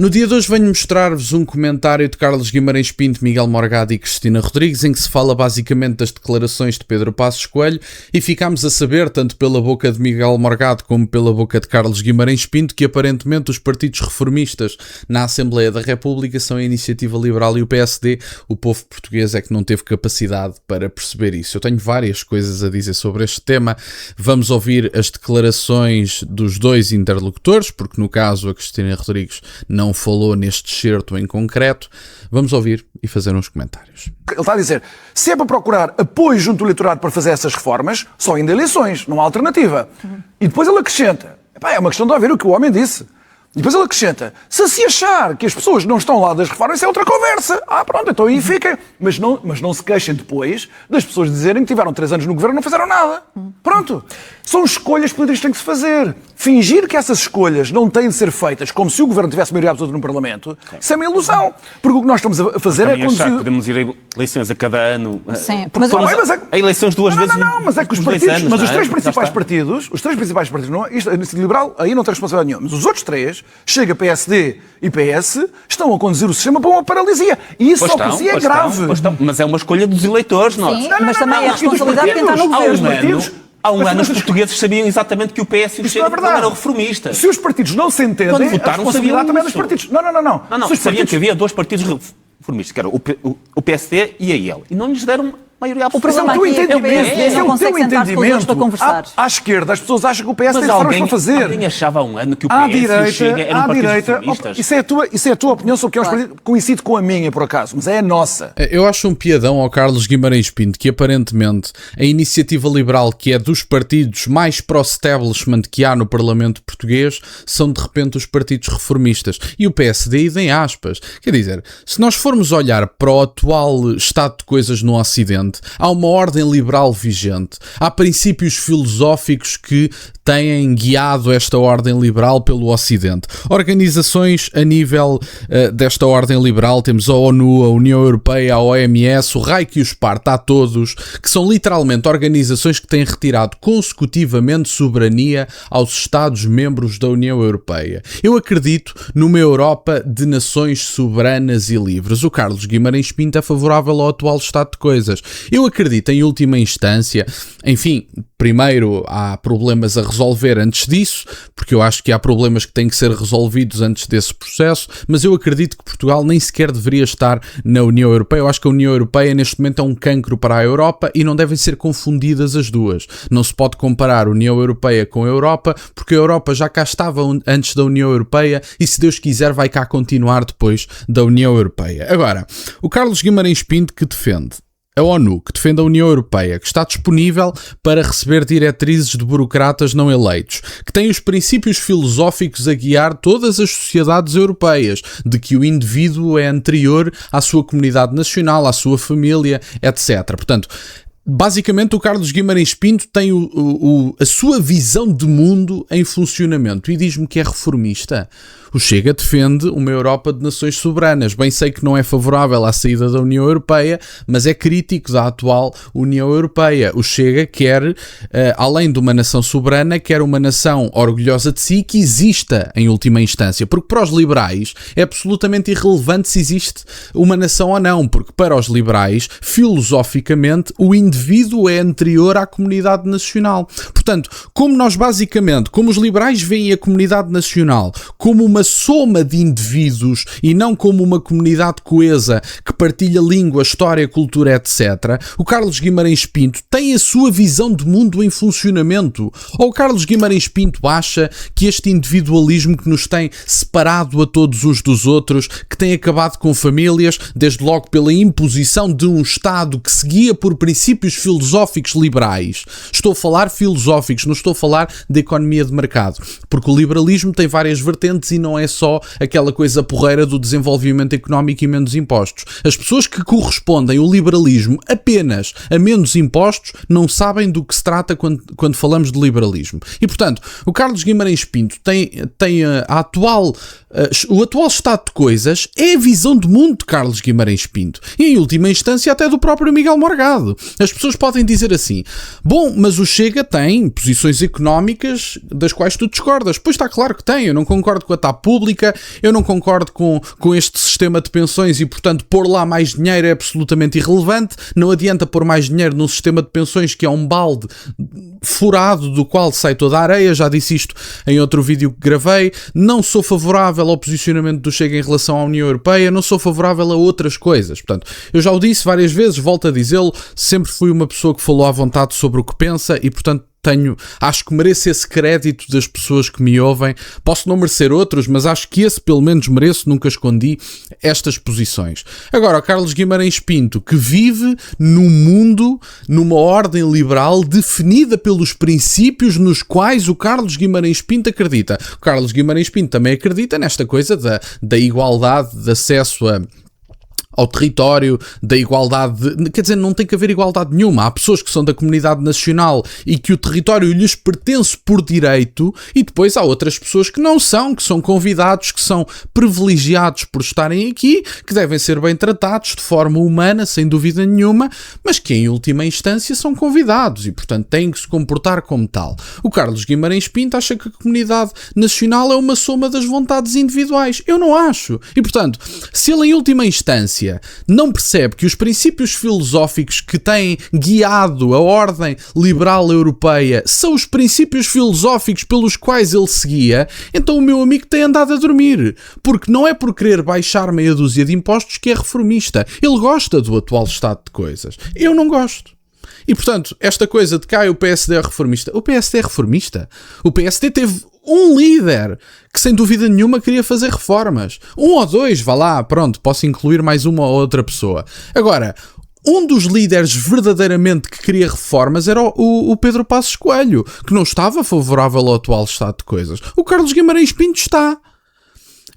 No dia de hoje venho mostrar-vos um comentário de Carlos Guimarães Pinto, Miguel Morgado e Cristina Rodrigues, em que se fala basicamente das declarações de Pedro Passos Coelho, e ficámos a saber, tanto pela boca de Miguel Morgado como pela boca de Carlos Guimarães Pinto, que aparentemente os partidos reformistas na Assembleia da República são a Iniciativa Liberal e o PSD. O povo português é que não teve capacidade para perceber isso. Eu tenho várias coisas a dizer sobre este tema. Vamos ouvir as declarações dos dois interlocutores, porque no caso a Cristina Rodrigues não falou neste excerto em concreto. Vamos ouvir e fazer uns comentários. Ele está a dizer, se é para procurar apoio junto do eleitorado para fazer essas reformas, só ainda eleições, não há alternativa. E depois ele acrescenta, é uma questão de ouvir o que o homem disse. E depois ele acrescenta, se achar que as pessoas não estão lá das reformas, isso é outra conversa. Pronto, então aí fica. Mas não se queixem depois das pessoas dizerem que tiveram 3 anos no governo e não fizeram nada. Pronto. São escolhas políticas que têm que se fazer. Fingir que essas escolhas não têm de ser feitas como se o governo tivesse maioria absoluta no Parlamento, isso é uma ilusão. Porque o que nós estamos a fazer é conduzir... Podemos ir a eleições a cada ano. Sim, mas a eleições 2 vezes. Não, mas é que os partidos, mas os três principais partidos, não, isto, a Iniciativa Liberal aí não tem responsabilidade nenhuma, mas os outros três, Chega, PSD e PS, estão a conduzir o sistema para uma paralisia. E isso só por si é grave. Mas é uma escolha dos eleitores, não é? Sim, mas também é a responsabilidade de quem está no governo. Há um ano os portugueses sabiam exatamente que o PS e o Chega não eram reformistas. Se os partidos não se entendem, quando votaram, a responsabilidade também é dos partidos. Não, sabiam que havia 2 partidos reformistas, que eram o PSD e a IEL. E não lhes deram maioria absoluta. Mas é o teu entendimento. Esse é o teu entendimento. Para conversar. À esquerda, as pessoas acham que o PS tem reformas para fazer. Alguém achava há um ano que o PS e o Chega eram partidos reformistas. Isso é a tua opinião sobre que é um partido, coincide com a minha, por acaso, mas é a nossa. Eu acho um piadão ao Carlos Guimarães Pinto que aparentemente a Iniciativa Liberal, que é dos partidos mais pró-establishment que há no Parlamento português, são de repente os partidos reformistas. E o PSD idem aspas. Quer dizer, se nós formos olhar para o atual estado de coisas no Ocidente, há uma ordem liberal vigente, há princípios filosóficos que têm guiado esta ordem liberal pelo Ocidente. Organizações a nível desta ordem liberal, temos a ONU, a União Europeia, a OMS, o raio que os parta a todos, que são literalmente organizações que têm retirado consecutivamente soberania aos Estados-membros da União Europeia. Eu acredito numa Europa de nações soberanas e livres. O Carlos Guimarães Pinto é favorável ao atual estado de coisas. Eu acredito, em última instância, enfim, primeiro há problemas a resolver antes disso, porque eu acho que há problemas que têm que ser resolvidos antes desse processo, mas eu acredito que Portugal nem sequer deveria estar na União Europeia. Eu acho que a União Europeia neste momento é um cancro para a Europa e não devem ser confundidas as duas. Não se pode comparar a União Europeia com a Europa, porque a Europa já cá estava antes da União Europeia e, se Deus quiser, vai cá continuar depois da União Europeia. Agora, o Carlos Guimarães Pinto, que defende a ONU, que defende a União Europeia, que está disponível para receber diretrizes de burocratas não eleitos, que tem os princípios filosóficos a guiar todas as sociedades europeias, de que o indivíduo é anterior à sua comunidade nacional, à sua família, etc. Portanto, basicamente o Carlos Guimarães Pinto tem a sua visão de mundo em funcionamento e diz-me que é reformista. O Chega defende uma Europa de nações soberanas. Bem sei que não é favorável à saída da União Europeia, mas é crítico da atual União Europeia. O Chega quer, além de uma nação soberana, quer uma nação orgulhosa de si que exista em última instância. Porque para os liberais é absolutamente irrelevante se existe uma nação ou não, porque para os liberais, filosoficamente, o indivíduo é anterior à comunidade nacional. Portanto, como os liberais veem a comunidade nacional como uma soma de indivíduos e não como uma comunidade coesa que partilha língua, história, cultura, etc., o Carlos Guimarães Pinto tem a sua visão de mundo em funcionamento. Ou o Carlos Guimarães Pinto acha que este individualismo que nos tem separado a todos uns dos outros, que tem acabado com famílias, desde logo pela imposição de um Estado que se guia por princípios filosóficos liberais. Estou a falar filosóficos, não estou a falar de economia de mercado, porque o liberalismo tem várias vertentes e não é só aquela coisa porreira do desenvolvimento económico e menos impostos. As pessoas que correspondem o liberalismo apenas a menos impostos não sabem do que se trata quando falamos de liberalismo. E, portanto, o Carlos Guimarães Pinto tem o atual estado de coisas é a visão de mundo de Carlos Guimarães Pinto. E, em última instância, até do próprio Miguel Morgado. As pessoas podem dizer assim, bom, mas o Chega tem posições económicas das quais tu discordas. Pois está claro que tem, eu não concordo com a TAP pública, eu não concordo com este sistema de pensões e, portanto, pôr lá mais dinheiro é absolutamente irrelevante, não adianta pôr mais dinheiro num sistema de pensões que é um balde furado do qual sai toda a areia, já disse isto em outro vídeo que gravei, não sou favorável ao posicionamento do Chega em relação à União Europeia, não sou favorável a outras coisas, portanto, eu já o disse várias vezes, volto a dizê-lo, sempre fui uma pessoa que falou à vontade sobre o que pensa e, portanto, acho que mereço esse crédito das pessoas que me ouvem. Posso não merecer outros, mas acho que esse pelo menos mereço, nunca escondi estas posições. Agora, o Carlos Guimarães Pinto, que vive num mundo, numa ordem liberal definida pelos princípios nos quais o Carlos Guimarães Pinto acredita. O Carlos Guimarães Pinto também acredita nesta coisa da igualdade de acesso ao território, da igualdade, quer dizer, não tem que haver igualdade nenhuma. Há pessoas que são da comunidade nacional e que o território lhes pertence por direito, e depois há outras pessoas que não são, que são convidados, que são privilegiados por estarem aqui, que devem ser bem tratados de forma humana, sem dúvida nenhuma, mas que em última instância são convidados e, portanto, têm que se comportar como tal. O Carlos Guimarães Pinto acha que a comunidade nacional é uma soma das vontades individuais. Eu não acho. E, portanto, se ele em última instância não percebe que os princípios filosóficos que têm guiado a ordem liberal europeia são os princípios filosóficos pelos quais ele seguia, então o meu amigo tem andado a dormir, porque não é por querer baixar meia dúzia de impostos que é reformista. Ele gosta do atual estado de coisas. Eu não gosto. E, portanto, esta coisa de cá o PSD é reformista. O PSD é reformista. O PSD teve um líder que, sem dúvida nenhuma, queria fazer reformas. Um ou dois, vá lá, pronto, posso incluir mais uma ou outra pessoa. Agora, um dos líderes verdadeiramente que queria reformas era o Pedro Passos Coelho, que não estava favorável ao atual estado de coisas. O Carlos Guimarães Pinto está.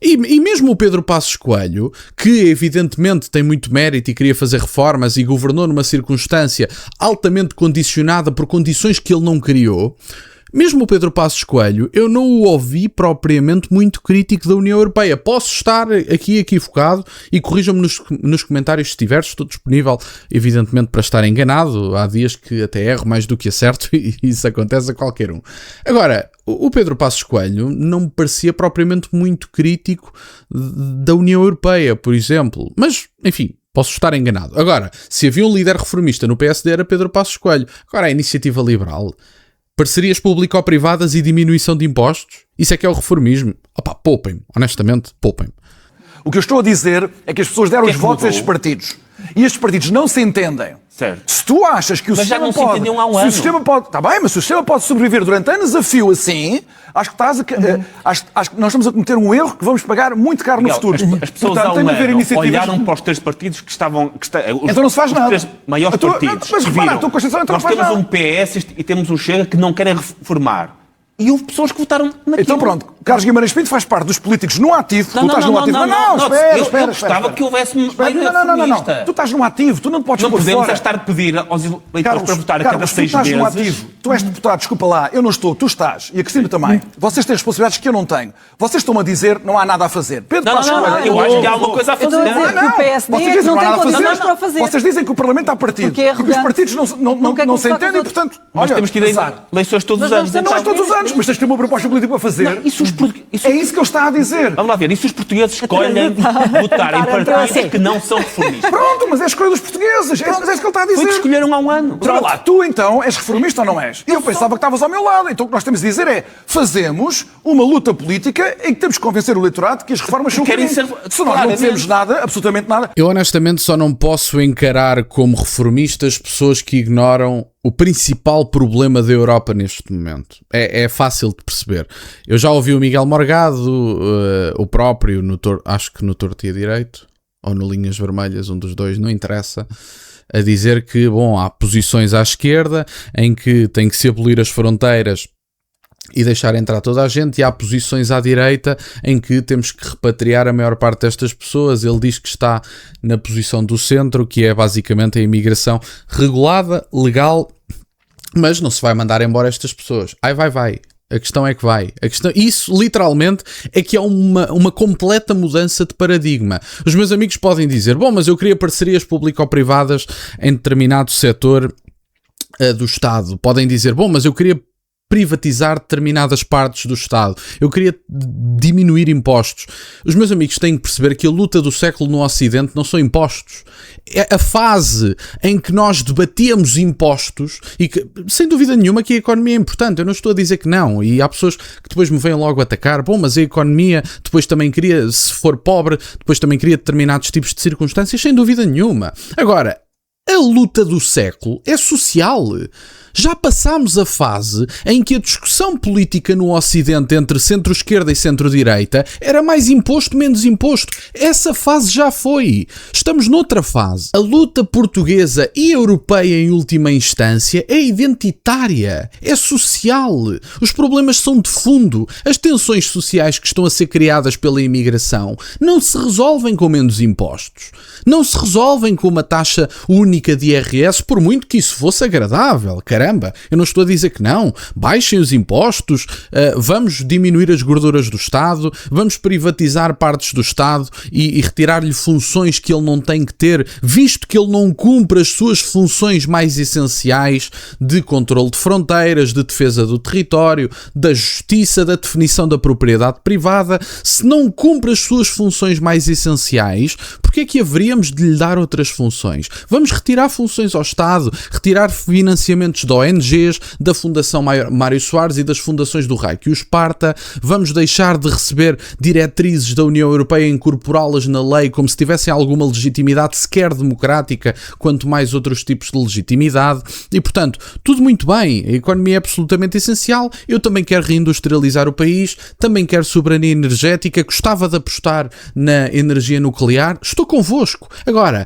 E mesmo o Pedro Passos Coelho, que evidentemente tem muito mérito e queria fazer reformas e governou numa circunstância altamente condicionada por condições que ele não criou, mesmo o Pedro Passos Coelho, eu não o ouvi propriamente muito crítico da União Europeia. Posso estar aqui equivocado e corrijam-me nos comentários se estiver. Estou disponível, evidentemente, para estar enganado. Há dias que até erro mais do que acerto e isso acontece a qualquer um. Agora, o Pedro Passos Coelho não me parecia propriamente muito crítico da União Europeia, por exemplo. Mas, enfim, posso estar enganado. Agora, se havia um líder reformista no PSD era Pedro Passos Coelho. Agora, a Iniciativa Liberal, parcerias público-privadas e diminuição de impostos? Isso é que é o reformismo? Opá, poupem-me. Honestamente, poupem-me. O que eu estou a dizer é que as pessoas deram os votos a estes partidos. E estes partidos não se entendem. Certo. Se tu achas que o mas sistema já não pode... se entendiam há um ano. Se o sistema pode... Está bem, mas se o sistema pode sobreviver durante anos a fio assim, acho que acho que nós estamos a cometer um erro que vamos pagar muito caro no futuro. As pessoas Portanto, há um ano olharam para os três partidos que estavam... então não se faz nada. Os três maiores partidos. Mas repara, a tua Constituição então nós não faz temos nada. um PS e temos um Chega que não querem reformar. E houve pessoas que votaram naquilo. Então pronto, Carlos Guimarães Pinto faz parte dos políticos no ativo. Não, tu estás no ativo. Eu gostava que houvesse maioria reformista. Tu estás no ativo, tu não podes pôr fora. Não podemos estar a pedir aos eleitores para votar a cada 6 tu estás meses. no ativo. Tu és deputado, desculpa lá, eu não estou, tu estás. E a Cristina também. Vocês têm responsabilidades que eu não tenho. Vocês estão a dizer não há nada a fazer. Pedro Passos Coelho. Eu acho que há alguma coisa a fazer. Eu estou a dizer que o PSD não tem condições para fazer. Vocês dizem que o Parlamento há partido. Porque é que os partidos não se entendem e, portanto... Nós temos que ir a eleições todos os anos. Não é todos os anos, mas tens que ter uma proposta política para fazer. É isso que ele está a dizer. Vamos lá ver, e se os portugueses escolhem votar em partidos que não são reformistas? Pronto, mas é a escolha dos portugueses. É isso que ele está a dizer. Foi que escolheram há um ano. Olha lá, tu então és reformista ou não és? Eu pensava que estavas ao meu lado. Então o que nós temos a dizer é fazemos uma luta política em que temos que convencer o eleitorado que as reformas são caminho. Se nós não dizemos nada, absolutamente nada. Eu honestamente só não posso encarar como reformistas pessoas que ignoram o principal problema da Europa neste momento. É fácil de perceber. Eu já ouvi o Miguel Morgado, o próprio, acho que no Torto e a Direito, ou no Linhas Vermelhas, um dos dois, não interessa, a dizer que, bom, há posições à esquerda em que tem que se abolir as fronteiras e deixar entrar toda a gente, e há posições à direita em que temos que repatriar a maior parte destas pessoas. Ele diz que está na posição do centro, que é basicamente a imigração regulada, legal, mas não se vai mandar embora estas pessoas. Vai. A questão é que vai. Isso, literalmente, é que é uma completa mudança de paradigma. Os meus amigos podem dizer, bom, mas eu queria parcerias público-privadas em determinado setor do Estado. Podem dizer, bom, mas eu queria privatizar determinadas partes do Estado. Eu queria diminuir impostos. Os meus amigos têm que perceber que a luta do século no Ocidente não são impostos. É a fase em que nós debatíamos impostos e que, sem dúvida nenhuma, que a economia é importante. Eu não estou a dizer que não. E há pessoas que depois me vêm logo atacar. Bom, mas a economia depois também cria, se for pobre, depois também cria determinados tipos de circunstâncias, sem dúvida nenhuma. Agora, a luta do século é social. Já passámos a fase em que a discussão política no Ocidente entre centro-esquerda e centro-direita era mais imposto, menos imposto. Essa fase já foi. Estamos noutra fase. A luta portuguesa e europeia, em última instância, é identitária, é social. Os problemas são de fundo. As tensões sociais que estão a ser criadas pela imigração não se resolvem com menos impostos. Não se resolvem com uma taxa única de IRS, por muito que isso fosse agradável. Caramba, eu não estou a dizer que não. Baixem os impostos, vamos diminuir as gorduras do Estado, vamos privatizar partes do Estado e retirar-lhe funções que ele não tem que ter, visto que ele não cumpre as suas funções mais essenciais de controle de fronteiras, de defesa do território, da justiça, da definição da propriedade privada. Se não cumpre as suas funções mais essenciais, porque é que haveríamos de lhe dar outras funções? Vamos retirar funções ao Estado, retirar financiamentos de ONGs, da Fundação Mário Soares e das fundações do Rei que o Esparta. Vamos deixar de receber diretrizes da União Europeia e incorporá-las na lei como se tivessem alguma legitimidade sequer democrática, quanto mais outros tipos de legitimidade. E, portanto, tudo muito bem. A economia é absolutamente essencial. Eu também quero reindustrializar o país, também quero soberania energética, gostava de apostar na energia nuclear. Estou convosco. Agora,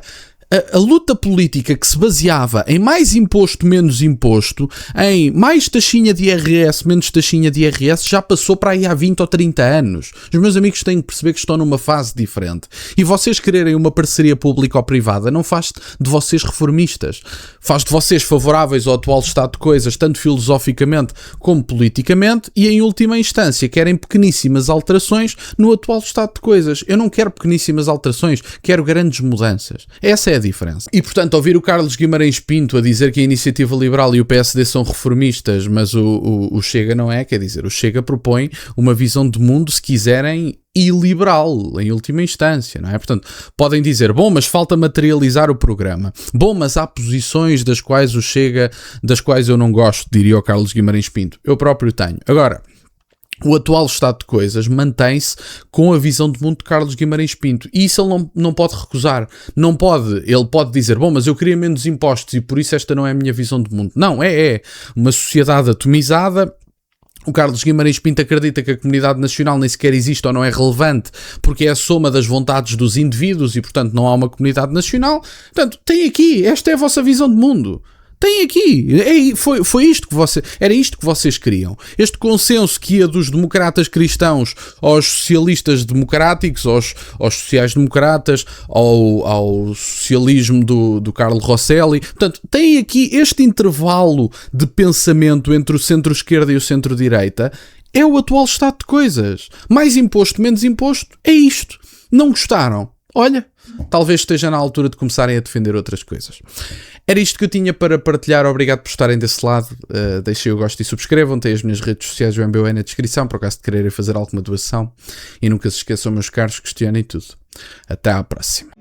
a luta política que se baseava em mais imposto, menos imposto, em mais taxinha de IRS, menos taxinha de IRS, já passou para aí há 20 ou 30 anos. Os meus amigos têm que perceber que estão numa fase diferente. E vocês quererem uma parceria pública ou privada não faz de vocês reformistas. Faz de vocês favoráveis ao atual estado de coisas, tanto filosoficamente como politicamente, e em última instância querem pequeníssimas alterações no atual estado de coisas. Eu não quero pequeníssimas alterações, quero grandes mudanças. Essa é a diferença. E, portanto, ouvir o Carlos Guimarães Pinto a dizer que a Iniciativa Liberal e o PSD são reformistas, mas o Chega não é, quer dizer, o Chega propõe uma visão de mundo, se quiserem, iliberal, em última instância, não é? Portanto, podem dizer, bom, mas falta materializar o programa. Bom, mas há posições das quais o Chega, das quais eu não gosto, diria o Carlos Guimarães Pinto. Eu próprio tenho. Agora, o atual estado de coisas mantém-se com a visão de mundo de Carlos Guimarães Pinto. E isso ele não pode recusar. Não pode. Ele pode dizer, bom, mas eu queria menos impostos e por isso esta não é a minha visão de mundo. Não, é uma sociedade atomizada. O Carlos Guimarães Pinto acredita que a comunidade nacional nem sequer existe ou não é relevante porque é a soma das vontades dos indivíduos e, portanto, não há uma comunidade nacional. Portanto, tem aqui. Esta é a vossa visão de mundo. Tem aqui, foi isto que era isto que vocês queriam. Este consenso que ia dos democratas cristãos aos socialistas democráticos, aos sociais-democratas, ao socialismo do Carlo Rosselli. Portanto, tem aqui este intervalo de pensamento entre o centro-esquerda e o centro-direita. É o atual estado de coisas. Mais imposto, menos imposto, é isto. Não gostaram? Olha, talvez esteja na altura de começarem a defender outras coisas. Era isto que eu tinha para partilhar. Obrigado por estarem desse lado. Deixem o gosto e subscrevam. Tem as minhas redes sociais do MBOE na descrição, por acaso de quererem fazer alguma doação. E nunca se esqueçam, meus caros, questionem tudo. Até à próxima.